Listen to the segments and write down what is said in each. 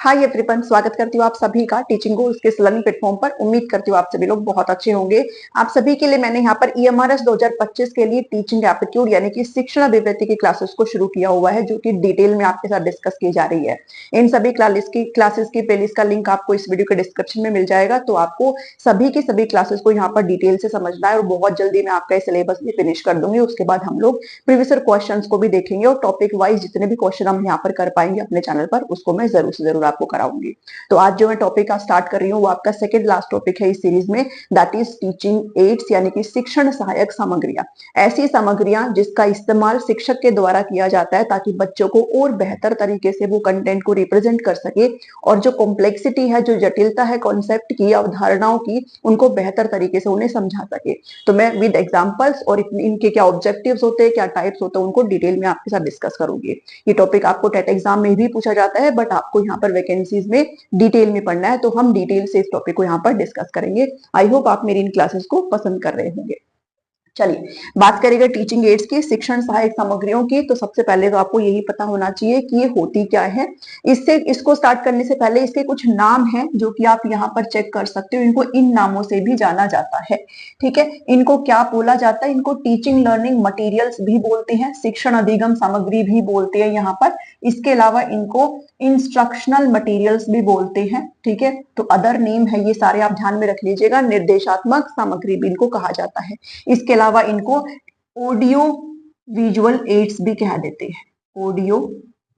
Hi everyone, स्वागत करती हूँ आप सभी का टीचिंग गोल्स के लर्निंग प्लेटफॉर्म पर। उम्मीद करती हूँ आप सभी लोग बहुत अच्छे होंगे। आप सभी के लिए मैंने यहाँ पर ईएमआरएस 2025 के लिए टीचिंग एप्टीट्यूड यानी कि शिक्षण अभिवृत्ति की क्लासेस को शुरू किया हुआ है, जो कि डिटेल में आपके साथ डिस्कस की जा रही है। इन सभी क्लासेस की प्लेलिस्ट का लिंक आपको इस वीडियो के डिस्क्रिप्शन में मिल जाएगा। तो आपको सभी की सभी क्लासेस को यहाँ पर डिटेल से समझना है और बहुत जल्दी मैं आपका सिलेबस भी फिनिश कर दूंगी। उसके बाद हम लोग प्रीवियस क्वेश्चन को भी देखेंगे और टॉपिक वाइज जितने भी क्वेश्चन हम यहाँ पर कर पाएंगे अपने चैनल पर, उसको मैं जरूर से जरूर आपको कराऊंगी। तो आज जो मैं टॉपिक का स्टार्ट कर रही हूँ वो आपका सेकंड लास्ट टॉपिक है इस सीरीज में, दैट इज टीचिंग एड्स यानी कि शिक्षण सहायक सामग्रियां। ऐसी सामग्रियां जिसका इस्तेमाल शिक्षक के द्वारा किया जाता है ताकि बच्चों को और बेहतर तरीके से वो कंटेंट को रिप्रेजेंट कर सके और जो कॉम्प्लेक्सिटी है, जो जटिलता है कॉन्सेप्ट की, अवधारणाओं की, उनको बेहतर तरीके से उन्हें समझा सके। तो मैं विद एग्जांपल्स और इनके क्या ऑब्जेक्टिव्स होते हैं, क्या टाइप्स होते हैं, उनको डिटेल में आपके साथ डिस्कस करूंगी। ये टॉपिक आपको टेट एग्जाम में भी पूछा जाता है, बट आपको यहाँ पर वैकेंसीज में डिटेल में पढ़ना है, तो हम डिटेल से इस टॉपिक को यहाँ पर डिस्कस करेंगे। आई होप आप मेरी इन क्लासेस को पसंद कर रहे होंगे। चलिए बात करेंगे टीचिंग एड्स की, शिक्षण सहायक सामग्रियों की। तो सबसे पहले तो आपको यही पता होना चाहिए कि ये होती क्या है। इसको स्टार्ट करने से पहले इसके कुछ नाम हैं जो कि आप यहाँ पर चेक कर सकते हो। इनको इन नामों से भी जाना जाता है, ठीक है। इनको क्या बोला जाता है? इनको टीचिंग लर्निंग मटेरियल्स भी बोलते हैं, शिक्षण अधिगम सामग्री भी बोलते हैं यहाँ पर। इसके अलावा इनको इंस्ट्रक्शनल मटेरियल्स भी बोलते हैं, ठीक है। तो अदर नेम है ये सारे, आप ध्यान में रख लीजिएगा। निर्देशात्मक सामग्री भी इनको कहा जाता है। इसके अलावा इनको ऑडियो विजुअल एड्स भी कह देते हैं, ऑडियो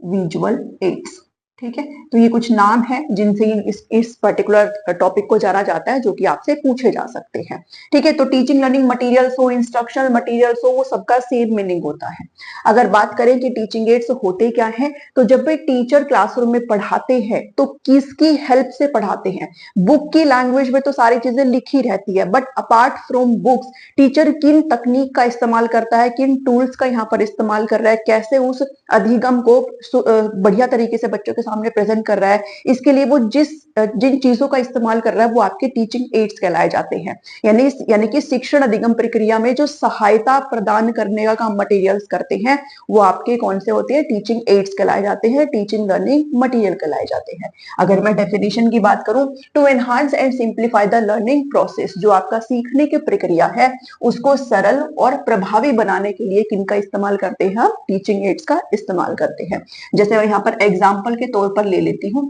विजुअल एड्स, ठीक है। तो ये कुछ नाम है जिनसे इस पर्टिकुलर टॉपिक को जाना जाता है, जो कि आपसे पूछे जा सकते हैं, ठीक है। तो टीचिंग लर्निंग मटेरियल्स हो, इंस्ट्रक्शनल मटेरियल्स हो, वो सबका सेम मीनिंग होता है। अगर बात करें कि टीचिंग एड्स होते क्या है, तो जब एक टीचर क्लासरूम में पढ़ाते हैं तो किसकी हेल्प से पढ़ाते हैं? बुक की लैंग्वेज में तो सारी चीजें लिखी रहती है, but apart from books teacher किन तकनीक का इस्तेमाल करता है, किन टूल्स का यहाँ पर इस्तेमाल कर रहा है, कैसे उस अधिगम को बढ़िया तरीके से बच्चों के सामने प्रेजेंट कर रहा है, इसके लिए वो जिन चीजों का इस्तेमाल कर रहा है वो आपके टीचिंग एड्स कहलाए जाते हैं। यानी कि शिक्षण अधिगम प्रक्रिया में जो सहायता प्रदान करने का काम मटेरियल्स करते हैं वो आपके कौन से होते हैं? टीचिंग एड्स कहलाए जाते हैं, टीचिंग लर्निंग मटेरियल कहलाए जाते हैं। अगर मैं डेफिनेशन की बात करूं, to enhance and simplify the learning process, जो आपका सीखने की प्रक्रिया है उसको सरल और प्रभावी बनाने के लिए किनका इस्तेमाल करते हैं? टीचिंग एड्स का इस्तेमाल करते हैं। जैसे मैं यहाँ पर एग्जाम्पल के तौर पर ले लेती हूँ।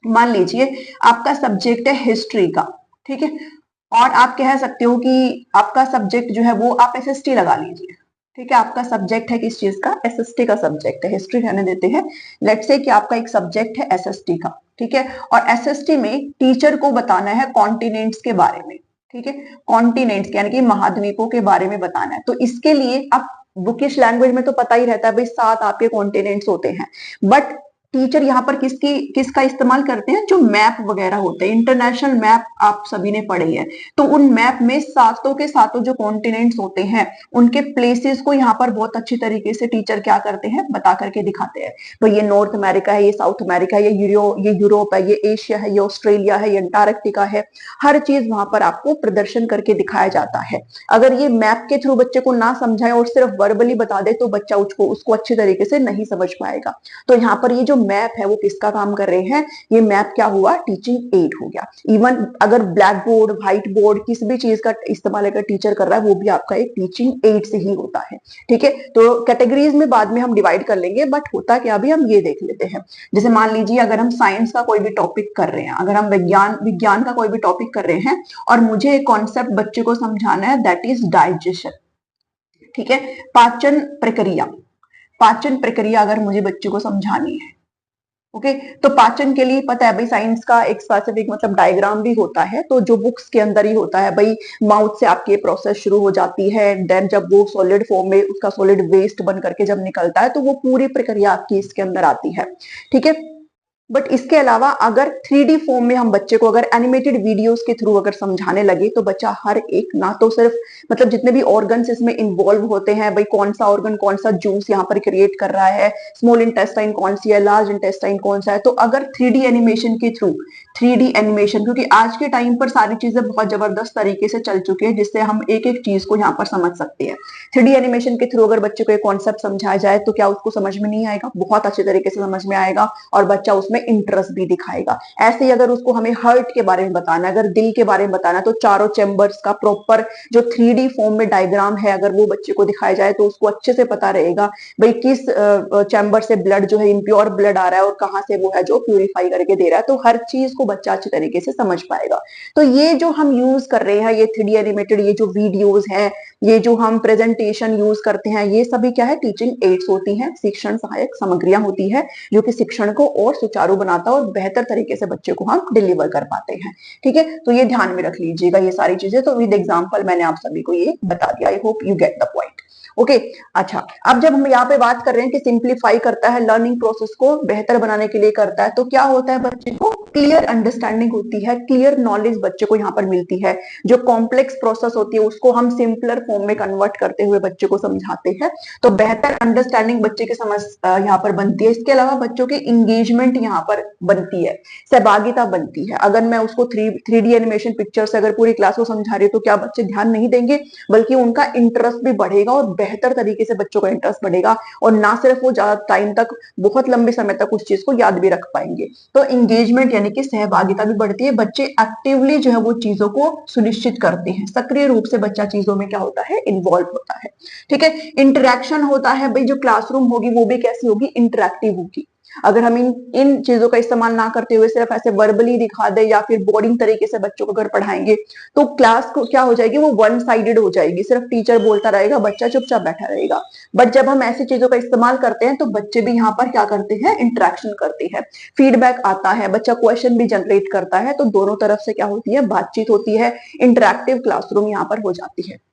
मान लीजिए आपका सब्जेक्ट है हिस्ट्री का, ठीक है, और आप कह सकते हो कि आपका सब्जेक्ट जो है वो आप एसएसटी लगा लीजिए, ठीक है। आपका सब्जेक्ट है किस चीज का? एसएसटी का सब्जेक्ट है, हिस्ट्री रहने देते हैं। लेट्स से कि आपका एक सब्जेक्ट है एसएसटी का, ठीक है, और एसएसटी में टीचर को बताना है कॉन्टिनेंट्स के बारे में, ठीक है। कॉन्टिनेंट्स यानी कि महाद्वीपों के बारे में बताना है। तो इसके लिए आप बुकिश लैंग्वेज में तो पता ही रहता है भाई 7 आपके कॉन्टिनेंट्स होते हैं, बट टीचर यहाँ पर किसका इस्तेमाल करते हैं? जो मैप वगैरह होते हैं, इंटरनेशनल मैप आप सभी ने पढ़े हैं, तो उन मैप में सातों के सातों जो कॉन्टिनेंट्स होते हैं उनके प्लेसेस को यहाँ पर बहुत अच्छी तरीके से टीचर क्या करते हैं? बता करके दिखाते हैं। तो ये नॉर्थ अमेरिका है, ये साउथ अमेरिका है, ये यूरोप है, ये एशिया है, ये ऑस्ट्रेलिया है, ये अंटार्कटिका है। हर चीज वहां पर आपको प्रदर्शन करके दिखाया जाता है। अगर ये मैप के थ्रू बच्चे को ना समझाए और सिर्फ वर्बली बता दे तो बच्चा उसको अच्छी तरीके से नहीं समझ पाएगा। तो यहाँ पर ये जो मैप है वो किसका काम कर रहे हैं? ये मैप क्या हुआ? टीचिंग एड हो गया। इवन अगर ब्लैक बोर्ड, व्हाइट बोर्ड, किसी भी चीज का इस्तेमाल अगर टीचर कर रहा है वो भी आपका एक टीचिंग एड से ही होता है, ठीक है। तो कैटेगरीज में बाद में हम डिवाइड कर लेंगे, बट होता क्या अभी हम ये देख लेते हैं। जैसे मान लीजिए अगर हम साइंस का कोई भी टॉपिक कर रहे हैं, अगर हम विज्ञान का कोई भी टॉपिक कर रहे हैं और मुझे एक कॉन्सेप्ट बच्चे को समझाना है, दैट इज डाइजेशन, ठीक है। पाचन प्रक्रिया अगर मुझे बच्चे को समझानी है, ओके, तो पाचन के लिए पता है भाई साइंस का एक स्पेसिफिक मतलब डायग्राम भी होता है, तो जो बुक्स के अंदर ही होता है भाई। माउथ से आपकी प्रोसेस शुरू हो जाती है, देन जब वो सॉलिड फॉर्म में उसका सॉलिड वेस्ट बन करके जब निकलता है तो वो पूरी प्रक्रिया आपकी इसके अंदर आती है, ठीक है। बट इसके अलावा अगर 3D फॉर्म में हम बच्चे को अगर एनिमेटेड वीडियोस के थ्रू अगर समझाने लगे तो बच्चा हर एक, ना तो सिर्फ मतलब जितने भी ऑर्गन्स इसमें इन्वॉल्व होते हैं भाई, कौन सा ऑर्गन कौन सा जूस यहाँ पर क्रिएट कर रहा है, स्मॉल इंटेस्टाइन कौन सी है, लार्ज इंटेस्टाइन कौन सा है, तो अगर 3D एनिमेशन के थ्रू 3D एनिमेशन, क्योंकि आज के टाइम पर सारी चीजें बहुत जबरदस्त तरीके से चल चुकी है जिससे हम एक एक चीज को यहाँ पर समझ सकते हैं। 3D एनिमेशन के थ्रू अगर बच्चे को एक कॉन्सेप्ट समझाया जाए तो क्या उसको समझ में नहीं आएगा? बहुत अच्छे तरीके से समझ में आएगा और बच्चा उसमें इंटरेस्ट भी दिखाएगा। ऐसे ही अगर उसको हमें हार्ट के बारे में बताना, अगर दिल के बारे में बताना, तो चारों चैम्बर्स का प्रॉपर जो 3D फॉर्म में डायग्राम है अगर वो बच्चे को दिखाया जाए तो उसको अच्छे से पता रहेगा भाई किस चैम्बर से ब्लड जो है इम्प्योर ब्लड आ रहा है और कहाँ से वो है जो प्यूरिफाई करके दे रहा है, तो हर चीज को बच्चा अच्छे तरीके से समझ पाएगा। तो ये जो हम यूज कर रहे हैं, ये 3D एनिमेटेड ये जो वीडियोस हैं, ये जो हम प्रेजेंटेशन यूज करते हैं, ये सभी क्या है? टीचिंग एड्स होती हैं, शिक्षण सहायक सामग्रियां होती है जो कि शिक्षण को और सुचारू बनाता है और बेहतर तरीके से बच्चे को हम डिलीवर कर पाते हैं। ठीक है, तो ये ध्यान में रख लीजिएगा ये सारी चीजें। तो विद एग्जांपल मैंने आप सभी को ये बता दिया। I hope you get the point. Okay अच्छा, अब जब हम यहाँ पे बात कर रहे हैं कि सिंप्लीफाई करता है, लर्निंग प्रोसेस को बेहतर बनाने के लिए करता है, तो क्या होता है? बच्चे को क्लियर अंडरस्टैंडिंग होती है, क्लियर नॉलेज बच्चे को यहाँ पर मिलती है। जो कॉम्प्लेक्स प्रोसेस होती है उसको हम सिंपलर फॉर्म में कन्वर्ट करते हुए बच्चे को समझाते हैं, तो बेहतर अंडरस्टैंडिंग बच्चे की समझ यहाँ पर बनती है। इसके अलावा बच्चों की इंगेजमेंट यहाँ पर बनती है, सहभागिता बनती है। अगर मैं उसको 3D एनिमेशन पिक्चर से अगर पूरी क्लास को समझा रही हूँ तो क्या बच्चे ध्यान नहीं देंगे? बल्कि उनका इंटरेस्ट भी बढ़ेगा और बेहतर तरीके से बच्चों का इंटरेस्ट बढ़ेगा, और ना सिर्फ वो ज्यादा टाइम तक, बहुत लंबे समय तक उस चीज को याद भी रख पाएंगे। तो इंगेजमेंट यानी कि सहभागिता भी बढ़ती है, बच्चे एक्टिवली जो है वो चीजों को सुनिश्चित करते हैं, सक्रिय रूप से बच्चा चीजों में क्या होता है? इन्वॉल्व होता है। ठीक है, इंटरेक्शन होता है भाई, जो क्लासरूम होगी वो भी कैसी होगी? इंटरेक्टिव होगी। अगर हम इन इन चीजों का इस्तेमाल ना करते हुए सिर्फ ऐसे वर्बली दिखा दे या फिर बोरिंग तरीके से बच्चों को अगर पढ़ाएंगे तो क्लास को क्या हो जाएगी? वो वन साइडेड हो जाएगी, सिर्फ टीचर बोलता रहेगा, बच्चा चुपचाप बैठा रहेगा। बट जब हम ऐसी चीजों का इस्तेमाल करते हैं तो बच्चे भी यहाँ पर क्या करते हैं? इंटरेक्शन करते हैं, फीडबैक आता है, बच्चा क्वेश्चन भी जनरेट करता है, तो दोनों तरफ से क्या होती है? बातचीत होती है, इंटरेक्टिव क्लासरूम यहाँ पर हो जाती है।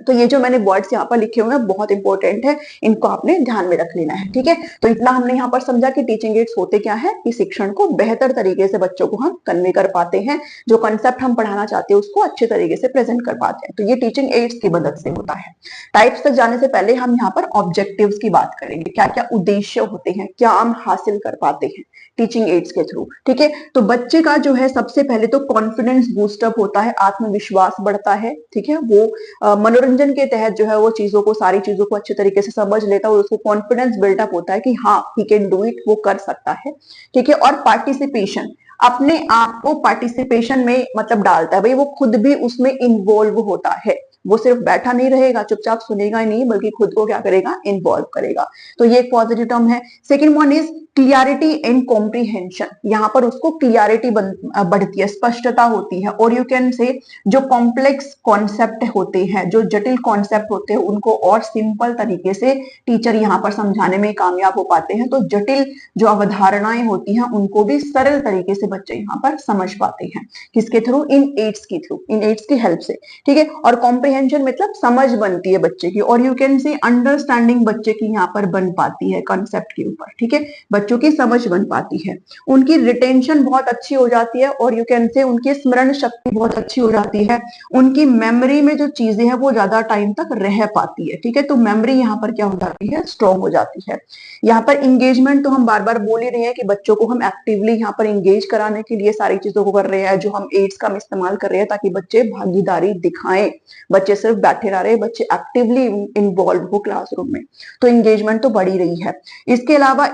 तो ये जो मैंने वर्ड्स यहाँ पर लिखे हुए हैं बहुत इंपॉर्टेंट है, इनको आपने ध्यान में रख लेना है। ठीक है, तो इतना हमने यहाँ पर समझा कि टीचिंग एड्स होते क्या है, कि शिक्षण को बेहतर तरीके से बच्चों को हम कन्वे कर पाते हैं, जो कंसेप्ट हम पढ़ाना चाहते हैं उसको अच्छे तरीके से प्रेजेंट कर पाते हैं। तो ये टीचिंग एड्स की मदद से होता है। टाइप्स तक जाने से पहले हम यहाँ पर ऑब्जेक्टिव्स की बात करेंगे, क्या क्या उद्देश्य होते हैं, क्या हम हासिल कर पाते हैं टीचिंग एड्स के थ्रू। ठीक है, तो बच्चे का जो है सबसे पहले तो कॉन्फिडेंस बूस्टअप होता है, आत्मविश्वास बढ़ता है। ठीक है, वो मनोरंजन के तहत जो है वो चीजों को, सारी चीजों को अच्छे तरीके से समझ लेता है और उसको कॉन्फिडेंस बिल्डअप होता है कि हाँ ही कैन डू इट, वो कर सकता है। ठीक है, और पार्टिसिपेशन, अपने आप को पार्टिसिपेशन में मतलब डालता है, भाई वो खुद भी उसमें इन्वॉल्व होता है, वो सिर्फ बैठा नहीं रहेगा, चुपचाप सुनेगा ही नहीं, बल्कि खुद को क्या करेगा? इन्वॉल्व करेगा। तो ये एक पॉजिटिव टर्म है। Second one is clarity and comprehension, यहाँ पर उसको क्लियरिटी बढ़ती है, स्पष्टता होती है, और यू कैन से जो कॉम्प्लेक्स कॉन्सेप्ट होते हैं, जो जटिल कॉन्सेप्ट होते हैं, उनको और सिंपल तरीके से टीचर यहाँ पर समझाने में कामयाब हो पाते हैं। तो जटिल जो अवधारणाएं होती हैं उनको भी सरल तरीके से बच्चे यहाँ पर समझ पाते हैं, किसके थ्रू? इन एड्स के थ्रू, इन एड्स की हेल्प से। ठीक है, और कॉम्प्रीहेंशन मतलब समझ बनती है बच्चे की, और यू कैन से अंडरस्टैंडिंग बच्चे की यहाँ पर बन पाती है कंसेप्ट के ऊपर। ठीक है, बच्चों की समझ बन पाती है, उनकी रिटेंशन बहुत अच्छी हो जाती है, और यू कैन से उनकी स्मरण शक्ति बहुत अच्छी हो जाती है, उनकी मेमोरी में जो चीजें हैं वो ज्यादा टाइम तक रह पाती है। ठीक है, तो मेमोरी यहाँ पर क्या हो जाती है? स्ट्रॉन्ग हो जाती है। यहाँ पर इंगेजमेंट तो हम बार बार बोल ही रहे हैं कि बच्चों को हम एक्टिवली यहाँ पर इंगेज कराने के लिए सारी चीजों को कर रहे हैं, जो हम एड्स का इस्तेमाल कर रहे हैं ताकि बच्चे भागीदारी दिखाएं, बच्चे सिर्फ बैठे ना रहे, बच्चे एक्टिवली इन्वॉल्व हो क्लासरूम में। तो इंगेजमेंट तो बढ़ी रही है। इसके अलावा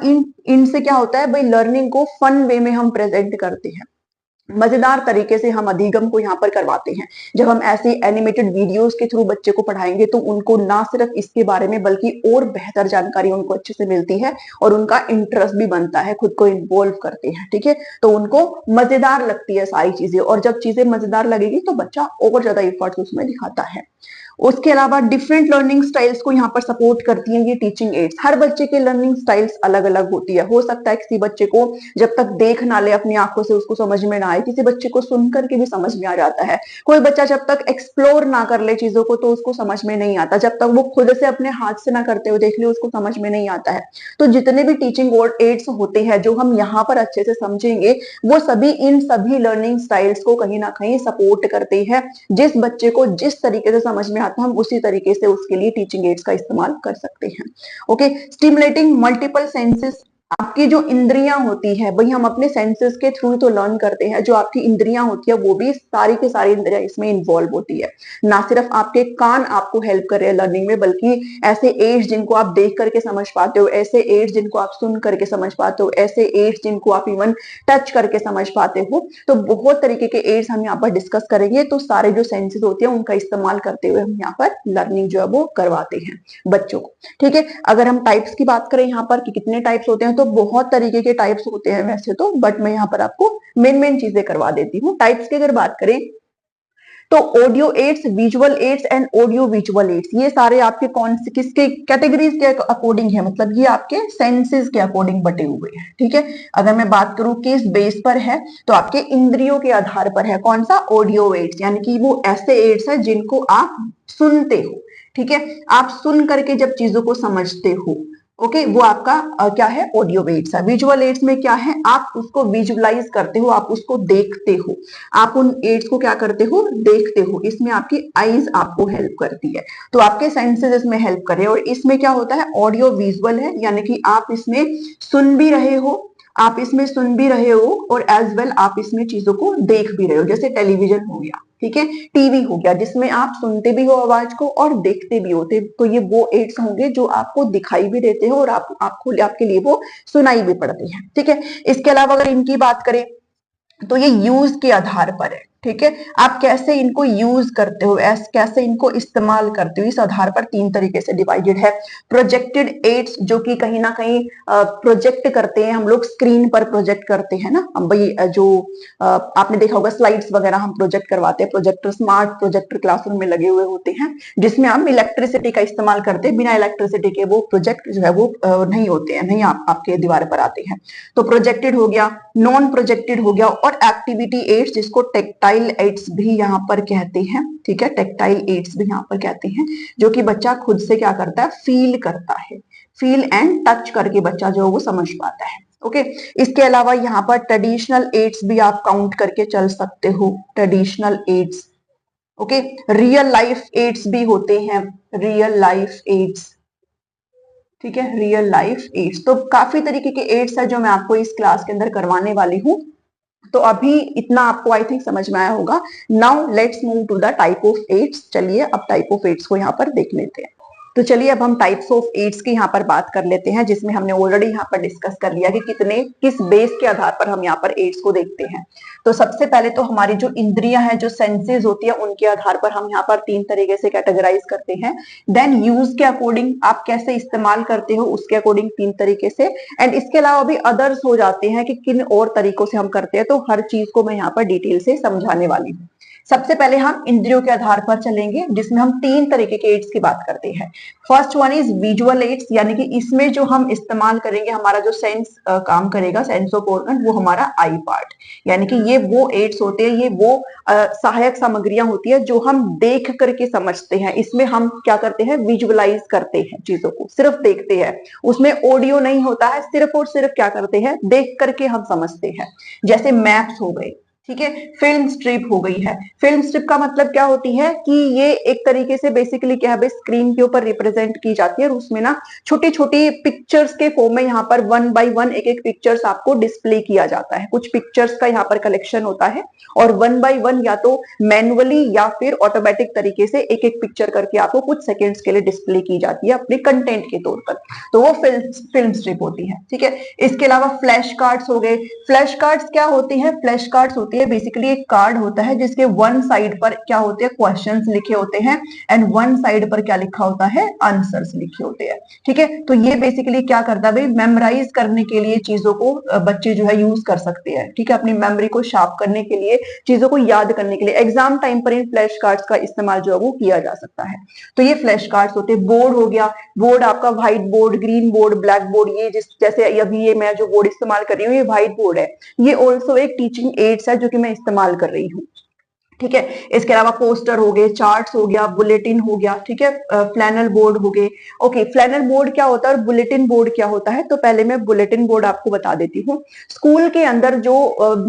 इनसे क्या होता है भाई? लर्निंग को फन वे में हम प्रेजेंट करते हैं, मजेदार तरीके से हम अधिगम को यहाँ पर करवाते हैं। जब हम ऐसे एनिमेटेड वीडियोस के थ्रू बच्चे को पढ़ाएंगे तो उनको ना सिर्फ इसके बारे में बल्कि और बेहतर जानकारी उनको अच्छे से मिलती है, और उनका इंटरेस्ट भी बनता है, खुद को इन्वॉल्व करते हैं। ठीक है, तो उनको मजेदार लगती है सारी चीजें, और जब चीजें मजेदार लगेगी तो बच्चा और ज्यादा एफर्ट्स उसमें दिखाता है। उसके अलावा डिफरेंट लर्निंग स्टाइल्स को यहाँ पर सपोर्ट करती हैं ये टीचिंग एड्स। हर बच्चे के लर्निंग स्टाइल्स अलग अलग होती है। हो सकता है किसी बच्चे को जब तक देख ना ले अपनी आंखों से उसको समझ में ना आए, किसी बच्चे को सुन करके भी समझ में आ जाता है। कोई बच्चा जब तक एक्सप्लोर ना कर ले चीजों को तो उसको समझ में नहीं आता, जब तक वो खुद से अपने हाथ से ना करते हुए देख ले उसको समझ में नहीं आता है। तो जितने भी टीचिंग एड्स होते हैं जो हम यहाँ पर अच्छे से समझेंगे, वो सभी इन सभी लर्निंग स्टाइल्स को कहीं ना कहीं सपोर्ट करते हैं। जिस बच्चे को जिस तरीके से समझ में आता है हम उसी तरीके से उसके लिए टीचिंग एड्स का इस्तेमाल कर सकते हैं। ओके, स्टिमुलेटिंग मल्टीपल सेंसेस आपकी जो इंद्रियां होती है वही हम अपने सेंसेस के थ्रू तो लर्न करते हैं। जो आपकी इंद्रियां होती है वो भी सारी की सारी इंद्रियां इसमें इन्वॉल्व होती है। ना सिर्फ आपके कान आपको हेल्प कर रहे हैं लर्निंग में, बल्कि ऐसे एड्स जिनको आप देख करके समझ पाते हो, ऐसे एड्स जिनको आप सुन करके समझ पाते हो, ऐसे एड्स जिनको आप इवन टच करके समझ पाते हो। तो बहुत तरीके के एड्स हम यहाँ पर डिस्कस करेंगे। तो सारे जो सेंसेस होते हैं उनका इस्तेमाल करते हुए हम यहाँ पर लर्निंग जो है वो करवाते हैं बच्चों को। ठीक है, अगर हम टाइप्स की बात करें यहाँ पर कि कितने टाइप्स होते हैं, तो बहुत तरीके के टाइप्स होते हैं वैसे तो, बट मैं यहाँ पर आपको मेन मेन चीजें करवा देती हूँ। टाइप्स की अगर बात करें तो audio aids, visual aids and audio visual aids, ये सारे आपके कौन से किसके कैटेगरीज के अकॉर्डिंग है, मतलब ये आपके सेंसेस के अकॉर्डिंग बटे हुए हैं। ठीक है, अगर मैं बात करूं किस बेस पर है, तो आपके इंद्रियों के आधार पर है। कौन सा? ऑडियो एड्स, यानी कि वो ऐसे एड्स है जिनको आप सुनते हो। ठीक है, आप सुन करके जब चीजों को समझते हो, ओके, वो आपका क्या है? ऑडियो एड्स है। विजुअल एड्स में क्या है? आप उसको विजुअलाइज करते हो, आप उसको देखते हो, आप उन एड्स को क्या करते हो? देखते हो। इसमें आपकी आईज आपको हेल्प करती है, तो आपके सेंसेस इसमें हेल्प कर रहे हैं। और इसमें क्या होता है? ऑडियो विजुअल है, यानी कि आप इसमें सुन भी रहे हो, आप इसमें सुन भी रहे हो और एज वेल आप इसमें चीजों को देख भी रहे हो। जैसे टेलीविजन हो गया, ठीक है, टीवी हो गया, जिसमें आप सुनते भी हो आवाज को और देखते भी होते, तो ये वो एड्स होंगे जो आपको दिखाई भी देते हो और आपको आपके लिए वो सुनाई भी पड़ती है। ठीक है, इसके अलावा अगर इनकी बात करें तो ये यूज के आधार पर है। ठीक है, आप कैसे इनको यूज करते हो, कैसे इनको इस्तेमाल करते हो, इस आधार पर तीन तरीके से डिवाइडेड है। प्रोजेक्टेड एड्स, जो कि कहीं ना कहीं प्रोजेक्ट करते हैं, हम लोग स्क्रीन पर प्रोजेक्ट करते हैं ना, हम भाई जो आपने देखा होगा स्लाइड्स वगैरह हम प्रोजेक्ट करवाते हैं, प्रोजेक्टर, स्मार्ट प्रोजेक्टर क्लासरूम में लगे हुए होते हैं, जिसमें हम इलेक्ट्रिसिटी का इस्तेमाल करते हैं। बिना इलेक्ट्रिसिटी के वो प्रोजेक्ट जो है वो नहीं होते हैं, नहीं आपके दीवार पर आते हैं। तो प्रोजेक्टेड हो गया, नॉन प्रोजेक्टेड हो गया, और एक्टिविटी एड्स जिसको टेक्टाइल एड्स भी यहाँ पर कहते हैं। ठीक है, टेक्टाइल एड्स भी यहाँ पर कहते हैं, जो कि बच्चा खुद से क्या करता है? फील करता है, फील एंड टच करके बच्चा जो वो समझ पाता है। ओके, इसके अलावा यहाँ पर ट्रेडिशनल एड्स भी आप काउंट करके चल सकते हो, traditional aids. Okay, real life aids भी होते हैं, रियल लाइफ एड्स। ठीक है, रियल लाइफ एड्स, तो काफी तरीके के एड्स है जो मैं आपको इस क्लास के अंदर करवाने वाली हूँ। तो अभी इतना आपको आई थिंक समझ में आया होगा। Now let's move to the type of aids. चलिए अब टाइप ऑफ एड्स को यहाँ पर देख लेते हैं। तो चलिए अब हम टाइप्स ऑफ एड्स की यहाँ पर बात कर लेते हैं, जिसमें हमने ऑलरेडी यहाँ पर डिस्कस कर लिया कि किस बेस के आधार पर हम यहाँ पर एड्स को देखते हैं। तो सबसे पहले तो हमारी जो इंद्रियां हैं, जो सेंसेस होती है, उनके आधार पर हम यहाँ पर तीन तरीके से कैटेगराइज करते हैं। देन यूज के अकॉर्डिंग, आप कैसे इस्तेमाल करते हो उसके अकॉर्डिंग तीन तरीके से, एंड इसके अलावा भी अदर्स हो जाते हैं कि किन और तरीकों से हम करते हैं। तो हर चीज को मैं यहाँ पर डिटेल से समझाने वाली हूँ। सबसे पहले हम इंद्रियों के आधार पर चलेंगे, जिसमें हम तीन तरीके के एड्स की बात करते हैं। First one is visual aids, यानी कि इसमें जो हम इस्तेमाल करेंगे, हमारा जो सेंस काम करेगा, सेंस ऑफ ऑर्गन, वो हमारा आई पार्ट, यानी कि ये वो एड्स होते हैं, ये वो सहायक सामग्रियां होती है जो हम देख करके समझते हैं। इसमें हम क्या करते हैं? विजुअलाइज करते हैं चीजों को, सिर्फ देखते हैं, उसमें ऑडियो नहीं होता है, सिर्फ और सिर्फ क्या करते हैं? देख करके हम समझते हैं। जैसे मैप्स हो गए, ठीक है, फिल्म स्ट्रिप हो गई है। फिल्म स्ट्रिप का मतलब क्या होती है कि ये एक तरीके से बेसिकली क्या है, स्क्रीन के ऊपर रिप्रेजेंट की जाती है, और उसमें ना छोटी छोटी पिक्चर्स के फॉर्म में यहाँ पर वन बाय वन एक एक पिक्चर्स आपको डिस्प्ले किया जाता है। कुछ पिक्चर्स का यहाँ पर कलेक्शन होता है, और वन बाय वन या तो मैनुअली या फिर ऑटोमेटिक तरीके से एक एक पिक्चर करके आपको कुछ सेकेंड्स के लिए डिस्प्ले की जाती है अपने कंटेंट के तौर पर। तो वो फिल्म स्ट्रिप होती है। ठीक है, इसके अलावा फ्लैश कार्ड्स हो गए। फ्लैश कार्ड्स क्या होती है? फ्लैश कार्ड्स होती है बेसिकली एक कार्ड होता है जिसके वन साइड पर क्या होते हैं? क्वेश्चंस लिखे होते हैं, एंड वन साइड पर क्या लिखा होता है? आंसर्स लिखे होते हैं। ठीक है, तो ये बेसिकली क्या करता है भाई? मेमोराइज करने के लिए चीजों को बच्चे जो है यूज कर सकते हैं। ठीक है, अपनी मेमोरी को शार्प करने के लिए, चीजों को याद करने के लिए एग्जाम टाइम पर इन फ्लैश कार्ड्स का इस्तेमाल जो है वो किया जा सकता है। तो ये फ्लैश कार्ड्स होते हैं। बोर्ड हो गया, बोर्ड आपका white board, green board, black board, ये जैसे अभी ये मैं जो बोर्ड इस्तेमाल कर रही हूँ ये व्हाइट बोर्ड है। ये ऑल्सो एक टीचिंग एड्स है जो कि मैं इस्तेमाल कर रही हूँ। ठीक है। इसके अलावा पोस्टर हो गए, चार्ट्स हो गया, बुलेटिन हो गया, ठीक है, फ्लैनल बोर्ड हो गए। ओके, फ्लैनल बोर्ड क्या होता है और बुलेटिन बोर्ड क्या होता है? तो पहले मैं बुलेटिन बोर्ड आपको बता देती हूँ। स्कूल के अंदर जो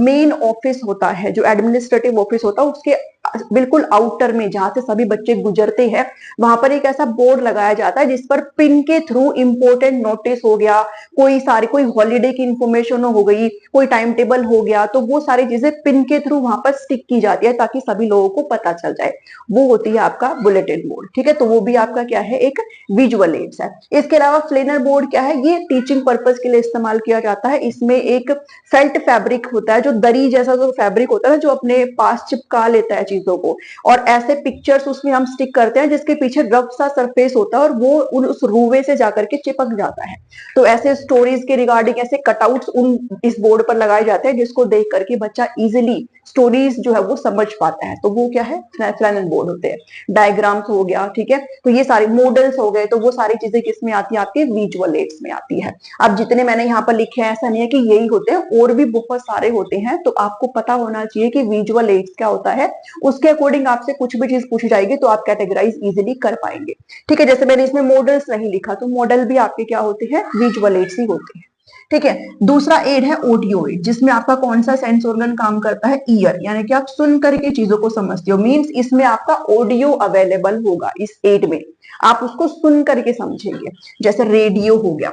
मेन ऑफिस होता है, जो एडमिनिस्ट्रेटिव ऑफिस होता है, उसके बिल्कुल आउटर में जहां से सभी बच्चे गुजरते हैं, वहां पर एक ऐसा बोर्ड लगाया जाता है जिस पर पिन के थ्रू इंपॉर्टेंट नोटिस हो गया, कोई हॉलीडे की इंफॉर्मेशन हो गई, कोई टाइम टेबल हो गया, तो वो सारी चीजें पिन के थ्रू वहां पर स्टिक की जाती है ताकि सभी लोगों को पता चल जाए। वो होती है आपका बुलेटिन बोर्ड। ठीक है, तो वो भी आपका क्या है, एक विजुअल एड्स है। इसके अलावा फ्लेनर बोर्ड क्या है, ये टीचिंग पर्पज के लिए इस्तेमाल किया जाता है। इसमें एक फेल्ट फैब्रिक होता है, जो दरी जैसा जो फैब्रिक होता है ना, जो अपने पास चिपका लेता है चीजों को, और ऐसे पिक्चर्स उसमें हम स्टिक करते हैं जिसके पीछे रफ सा सरफेस होता है और वो उस रूवे से जाकर के चिपक जाता है। तो ऐसे स्टोरीज के रिगार्डिंग ऐसे कटआउट्स उन इस बोर्ड पर लगाए जाते हैं जिसको देख करके बच्चा इजिली स्टोरीज जो है वो समझ पाता है। तो वो क्या है, फ्लैनल बोर्ड होते हैं। डायग्राम्स हो गया, ठीक है, तो ये सारे मॉडल्स हो गए, तो वो सारी चीजें किसमें आती है, आपके विजुअल एड्स में आती है। अब जितने मैंने यहाँ पर लिखे हैं, ऐसा नहीं है कि यही होते हैं, और भी बहुत सारे होते हैं। तो आपको पता होना चाहिए कि विजुअल एड्स क्या होता है, उसके अकॉर्डिंग आपसे कुछ भी चीज पूछी जाएगी तो आप कैटेगराइज इजिली कर पाएंगे। ठीक है, जैसे मैंने इसमें मॉडल्स नहीं लिखा, तो मॉडल भी आपके क्या होते हैं, विजुअल एड्स ही होते हैं। ठीक है, दूसरा एड है ऑडियो एड, जिसमें आपका कौन सा सेंस ऑर्गन काम करता है, ईयर, यानी कि आप सुन करके चीजों को समझते हो। मींस इसमें आपका ऑडियो अवेलेबल होगा इस एड में, आप उसको सुन करके समझेंगे। जैसे रेडियो हो गया,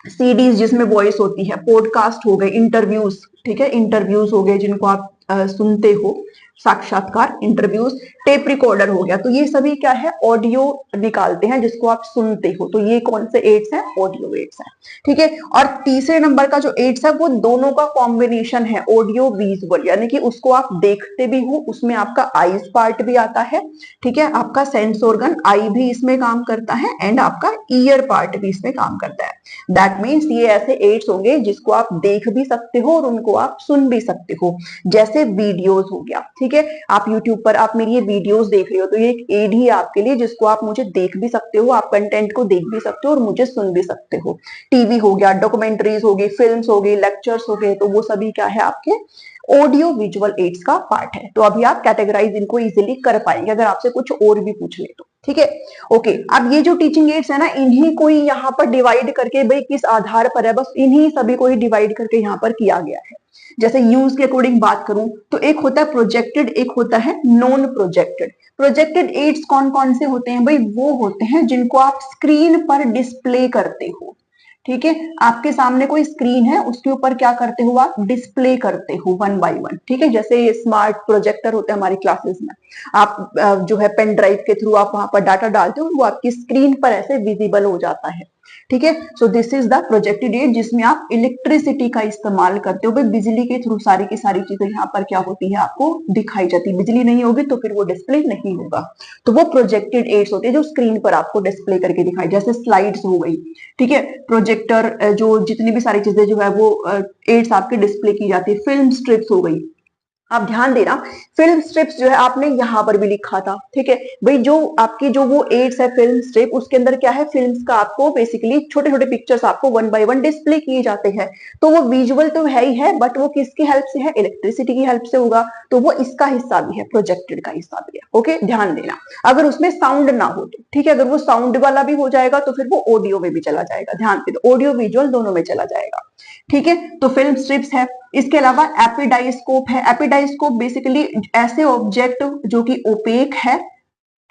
सीडीज जिसमें वॉइस होती है, पॉडकास्ट हो गए, इंटरव्यूज, ठीक है, इंटरव्यूज हो गए जिनको आप सुनते हो, साक्षात्कार, इंटरव्यूज, टेप रिकॉर्डर हो गया। तो ये सभी क्या है, ऑडियो निकालते हैं जिसको आप सुनते हो। तो ये कौन से एड्स हैं, ऑडियो एड्स हैं। ठीक है, और तीसरे नंबर का जो एड्स है वो दोनों का कॉम्बिनेशन है, ऑडियो विजुअल, यानी कि उसको आप देखते भी हो, उसमें आपका आईज पार्ट भी आता है। ठीक है, आपका सेंस ऑर्गन आई भी इसमें काम करता है, एंड आपका ईयर पार्ट भी इसमें काम करता है। दैट मीन्स ये ऐसे एड्स होंगे जिसको आप देख भी सकते हो और उनको आप सुन भी सकते हो। जैसे वीडियोस हो गया, ठीक है, आप यूट्यूब पर आप मेरी ये वीडियोस देख रहे हो, तो ये एक एड ही है आपके लिए, जिसको आप मुझे देख भी सकते हो, आप कंटेंट को देख भी सकते हो और मुझे सुन भी सकते हो। टीवी हो गया, डॉक्यूमेंट्रीज हो गई, फिल्म्स हो गई, लेक्चर्स हो गए, तो वो सभी क्या है, आपके ऑडियो विजुअल एड्स का पार्ट है। तो अभी आप कैटेगराइज इनको इजिली कर पाएंगे अगर आपसे कुछ और भी पूछ ले तो। ठीक है, ओके। अब ये जो टीचिंग एड्स है ना, इन्हीं को ही यहाँ पर डिवाइड करके, भाई किस आधार पर है, बस इन्हीं सभी को ही डिवाइड करके यहाँ पर किया गया है। जैसे यूज के अकॉर्डिंग बात करूं तो एक होता है प्रोजेक्टेड, एक होता है नॉन प्रोजेक्टेड। प्रोजेक्टेड एड्स कौन कौन से होते हैं भाई, वो होते हैं जिनको आप स्क्रीन पर डिस्प्ले करते हो। ठीक है, आपके सामने कोई स्क्रीन है, उसके ऊपर क्या करते हो, आप डिस्प्ले करते हो वन बाय वन। ठीक है, जैसे ये स्मार्ट प्रोजेक्टर होते हैं हमारी क्लासेस में, आप जो है पेन ड्राइव के थ्रू आप वहां पर डाटा डालते हो, वो आपकी स्क्रीन पर ऐसे विजिबल हो जाता है। ठीक है, so this is the projected aid, जिसमें आप इलेक्ट्रिसिटी का इस्तेमाल करते हो। भाई बिजली के थ्रू सारी की सारी चीजें यहाँ पर क्या होती है, आपको दिखाई जाती है। बिजली नहीं होगी तो फिर वो डिस्प्ले नहीं होगा। तो वो प्रोजेक्टेड एड्स होते हैं जो स्क्रीन पर आपको डिस्प्ले करके दिखाई, जैसे स्लाइड्स हो गई। ठीक है, प्रोजेक्टर जो जितनी भी सारी चीजें जो है वो एड्स आपके डिस्प्ले की जाती है। फिल्म स्ट्रिप्स हो गई, आप ध्यान देना, फिल्म स्ट्रिप्स जो है आपने यहां पर भी लिखा था। ठीक है भाई, जो आपकी जो वो एड्स है फिल्म स्ट्रिप, उसके अंदर क्या है, फिल्म्स का आपको बेसिकली छोटे छोटे पिक्चर्स आपको वन बाय वन डिस्प्ले किए जाते हैं। तो वो विजुअल तो है ही है, बट वो किसकी हेल्प से है, इलेक्ट्रिसिटी की हेल्प से होगा। तो वो इसका हिस्सा भी है, प्रोजेक्टेड का हिस्सा भी है। ओके, ध्यान देना, अगर उसमें साउंड ना हो तो। ठीक है, अगर वो साउंड वाला भी हो जाएगा तो फिर वो ऑडियो में भी चला जाएगा। ध्यान दे, ऑडियो विजुअल दोनों में चला जाएगा। ठीक है, तो फिल्म स्ट्रिप्स है। इसके अलावा एपिडाइस्कोप है। एपिडाइस्कोप बेसिकली ऐसे ऑब्जेक्ट जो कि ओपेक है,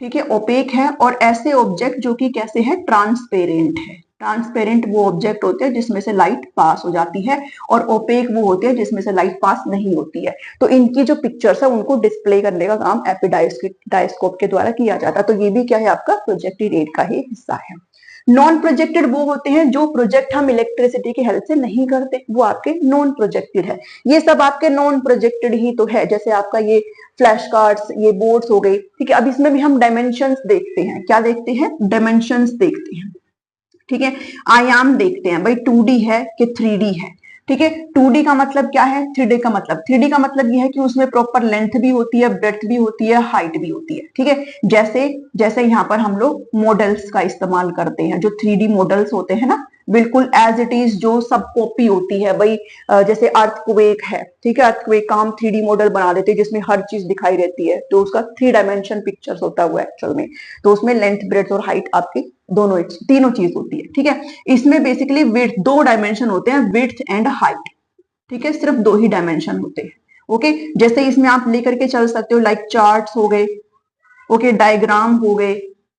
ठीक है, ओपेक है, और ऐसे ऑब्जेक्ट जो कि कैसे है, ट्रांसपेरेंट है। ट्रांसपेरेंट वो ऑब्जेक्ट होते हैं जिसमें से लाइट पास हो जाती है, और ओपेक वो होते हैं जिसमें से लाइट पास नहीं होती है। तो इनकी जो पिक्चर्स है उनको डिस्प्ले करने का काम एपिडाइस्कोप के द्वारा किया जाता है। तो ये भी क्या है, आपका प्रोजेक्टेड एड का ही हिस्सा है। नॉन प्रोजेक्टेड वो होते हैं जो प्रोजेक्ट हम इलेक्ट्रिसिटी की हेल्प से नहीं करते, वो आपके नॉन प्रोजेक्टेड है। ये सब आपके नॉन प्रोजेक्टेड ही तो है। जैसे आपका ये फ्लैश कार्ड्स, ये बोर्ड्स हो गई। ठीक है, अब इसमें भी हम डायमेंशंस देखते हैं। क्या देखते हैं, डायमेंशंस देखते हैं। ठीक है, आयाम देखते हैं भाई, 2D है कि 3D है। ठीक है। 2D का मतलब क्या है, 3D का मतलब, 3D का मतलब यह है कि उसमें प्रॉपर लेंथ भी होती है, ब्रेड्थ भी होती है, हाइट भी होती है। ठीक है, जैसे जैसे यहाँ पर हम लोग मॉडल्स का इस्तेमाल करते हैं, जो 3D मॉडल्स होते हैं ना, बिल्कुल एज इट इज जो सब कॉपी होती है भाई। जैसे अर्थक्वेक है, ठीक है, अर्थक्वेक का हम 3D मॉडल बना देते हैं जिसमें हर चीज दिखाई रहती है, तो उसका 3 डायमेंशन पिक्चर्स होता है वो एक्चुअल में। तो उसमें लेंथ, ब्रेड्थ और हाइट आपकी दोनों तीनों चीज होती है। ठीक है, इसमें बेसिकली विड्थ, 2 डायमेंशन होते हैं, विड्थ एंड हाइट। ठीक है, सिर्फ 2 ही डायमेंशन होते हैं। ओके, जैसे इसमें आप लेकर के चल सकते हो, लाइक चार्ट्स हो गए, ओके, डायग्राम हो गए,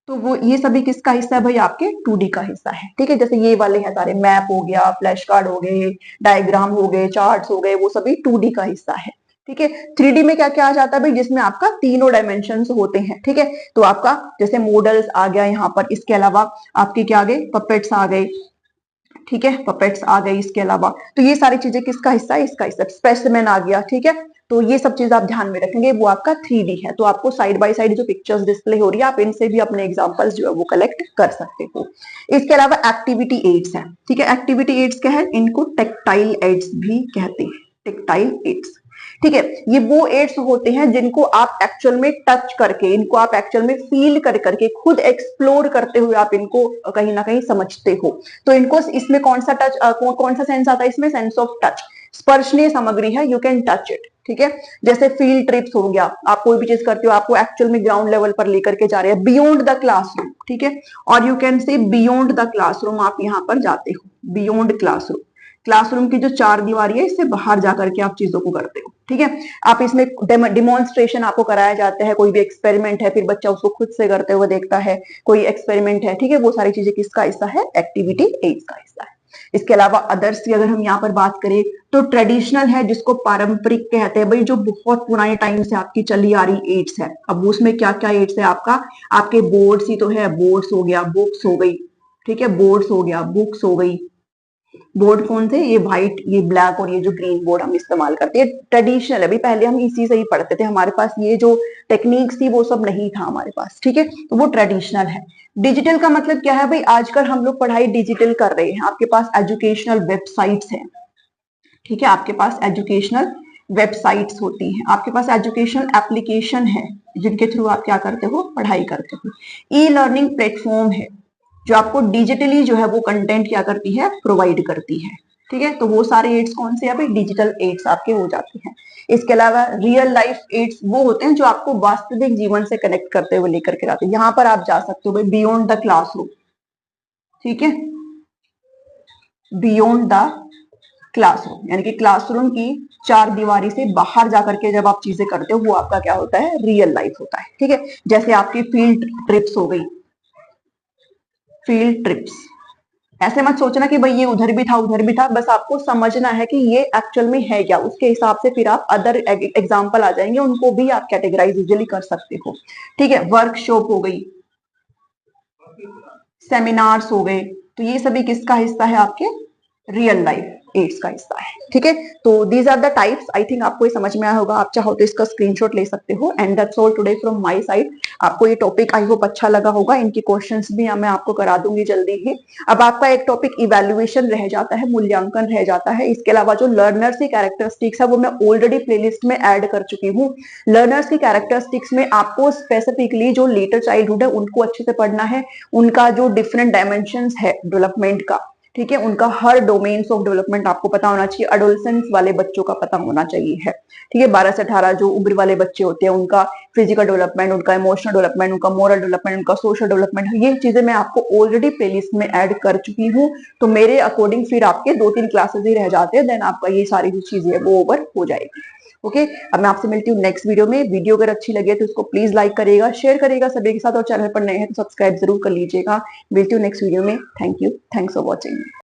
तो वो ये सभी किसका हिस्सा है भाई, आपके 2D का हिस्सा है। ठीक है, जैसे ये वाले हैं सारे, मैप हो गया, फ्लैश कार्ड हो गए, डायग्राम हो गए, चार्ट्स हो गए, वो सभी 2D का हिस्सा है। ठीक है, 3D में क्या क्या आ जाता है भाई, जिसमें आपका तीनों डायमेंशन होते हैं। ठीक है, तो आपका जैसे मॉडल्स आ गया यहाँ पर, इसके अलावा आपके क्या आ गए, पपेट्स आ गए। ठीक है, पपेट्स आ गए, इसके अलावा तो ये सारी चीजें किसका हिस्सा है, इसका हिस्सा। स्पेसिमेन आ गया। ठीक है, तो ये सब चीज आप ध्यान में रखेंगे, वो आपका 3D है। तो आपको साइड बाय साइड जो पिक्चर्स डिस्प्ले हो रही है, आप इनसे भी अपने एग्जांपल्स जो है वो कलेक्ट कर सकते हो। इसके अलावा एक्टिविटी एड्स है। ठीक है, एक्टिविटी एड्स क्या है, इनको टेक्टाइल एड्स भी कहते हैं, टेक्टाइल एड्स। ठीक है, ये वो एड्स होते हैं जिनको आप एक्चुअल में टच करके, इनको आप एक्चुअल में फील कर करके, खुद एक्सप्लोर करते हुए आप इनको कहीं ना कहीं समझते हो। तो इनको, इसमें कौन सा टच, कौन सा सेंस आता है इसमें, सेंस ऑफ टच। स्पर्शनीय सामग्री है, यू कैन टच इट। ठीक है, जैसे फील्ड ट्रिप्स हो गया, आप कोई भी चीज करते हो, आपको एक्चुअल में ग्राउंड लेवल पर लेकर के जा रहे हैं, बियॉन्ड द क्लासरूम। ठीक है, और you can say beyond the classroom, आप यहाँ पर जाते हो बियॉन्ड क्लासरूम। क्लासरूम की जो 4 दीवारी है, इससे बाहर जाकर के आप चीजों को करते हो। ठीक है, आप इसमें डिमॉन्स्ट्रेशन आपको कराया जाता है, कोई भी एक्सपेरिमेंट है, फिर बच्चा उसको खुद से करते हुए देखता है, कोई एक्सपेरिमेंट है। ठीक है, वो सारी चीजें किसका हिस्सा है, एक्टिविटी एड्स का हिस्सा है। इसके अलावा अदर्स की अगर हम यहाँ पर बात करें, तो ट्रेडिशनल है, जिसको पारंपरिक कहते हैं भाई, जो बहुत पुराने टाइम से आपकी चली आ रही एड्स है। अब उसमें क्या क्या एड्स है आपका, आपके बोर्ड्स ही तो है, बोर्ड्स हो गया, बुक्स हो गई। ठीक है, बोर्ड्स हो गया, बुक्स हो गई। बोर्ड कौन से, ये व्हाइट, ये ब्लैक और ये जो ग्रीन बोर्ड हम इस्तेमाल करते हैं, ट्रेडिशनल है। अभी पहले हम इसी से ही पढ़ते थे, हमारे पास ये जो टेक्निक्स थी वो सब नहीं था हमारे पास। ठीक है, तो वो ट्रेडिशनल है। डिजिटल का मतलब क्या है भाई, आजकल हम लोग पढ़ाई डिजिटल कर रहे हैं, आपके पास एजुकेशनल वेबसाइट्स हैं। ठीक है, आपके पास एजुकेशनल वेबसाइट्स होती हैं, आपके पास एजुकेशनल एप्लीकेशन है, जिनके थ्रू आप क्या करते हो, पढ़ाई करते हो। ई लर्निंग प्लेटफॉर्म है, जो आपको डिजिटली जो है वो कंटेंट क्या करती है, प्रोवाइड करती है। ठीक है, तो वो सारे एड्स कौन से हैं भाई, डिजिटल एड्स आपके हो जाते हैं। इसके अलावा रियल लाइफ एड्स वो होते हैं जो आपको वास्तविक जीवन से कनेक्ट करते हुए लेकर के जाते हैं। यहाँ पर आप जा सकते हो भाई, बियॉन्ड द क्लासरूम। ठीक है, बियॉन्ड द क्लासरूम, यानी कि क्लासरूम की 4 दीवारी से बाहर जाकर के जब आप चीजें करते हो, वो आपका क्या होता है, रियल लाइफ होता है। ठीक है, जैसे आपकी फील्ड ट्रिप्स हो गई, फील्ड ट्रिप्स। ऐसे मत सोचना कि भाई ये उधर भी था उधर भी था, बस आपको समझना है कि ये एक्चुअल में है क्या, उसके हिसाब से फिर आप अदर एग्जाम्पल आ जाएंगे, उनको भी आप कैटेगराइज इजिली कर सकते हो। ठीक है, वर्कशॉप हो गई, सेमिनार्स हो गए, तो ये सभी किसका हिस्सा है, आपके रियल लाइफ एड्स का हिस्सा है। ठीक है, तो these are the types. I think आपको ये समझ में आया होगा, आप चाहो तो इसका स्क्रीनशॉट ले सकते हो। And that's all today from my side. आपको ये टॉपिक आई होप अच्छा लगा होगा, इनकी क्वेश्चंस भी मैं आपको करा दूंगी जल्दी ही। अब आपका एक टॉपिक इवेल्युएशन रह जाता है, मूल्यांकन रह जाता है। इसके अलावा जो लर्नर्स की कैरेक्टरिस्टिक्स है वो मैं ऑलरेडी प्लेलिस्ट में ऐड कर चुकी हूँ। लर्नर्स की कैरेक्टरिस्टिक्स में आपको स्पेसिफिकली जो लेटर चाइल्डहुड है उनको अच्छे से पढ़ना है, उनका जो डिफरेंट डायमेंशन है डेवलपमेंट का। ठीक है, उनका हर डोमेन्स ऑफ डेवलपमेंट आपको पता होना चाहिए, अडोलसेंस वाले बच्चों का पता होना चाहिए है। ठीक है, 12 से 18 जो उम्र वाले बच्चे होते हैं, उनका फिजिकल डेवलपमेंट, उनका इमोशनल डेवलपमेंट, उनका मोरल डेवलपमेंट, उनका सोशल डेवलपमेंट, ये चीजें मैं आपको ऑलरेडी प्लेलिस्ट में ऐड कर चुकी हूँ। तो मेरे अकॉर्डिंग फिर आपके 2-3 क्लासेस ही रह जाते हैं, देन आपका ये सारी जो चीजें है वो ओवर हो जाएगी। ओके, अब मैं आपसे मिलती हूँ नेक्स्ट वीडियो में। वीडियो अगर अच्छी लगे तो उसको प्लीज लाइक करेगा, शेयर करेगा सभी के साथ, और चैनल पर नए हैं तो सब्सक्राइब जरूर कर लीजिएगा। मिलती हूँ नेक्स्ट वीडियो में। Thank you, thanks for watching.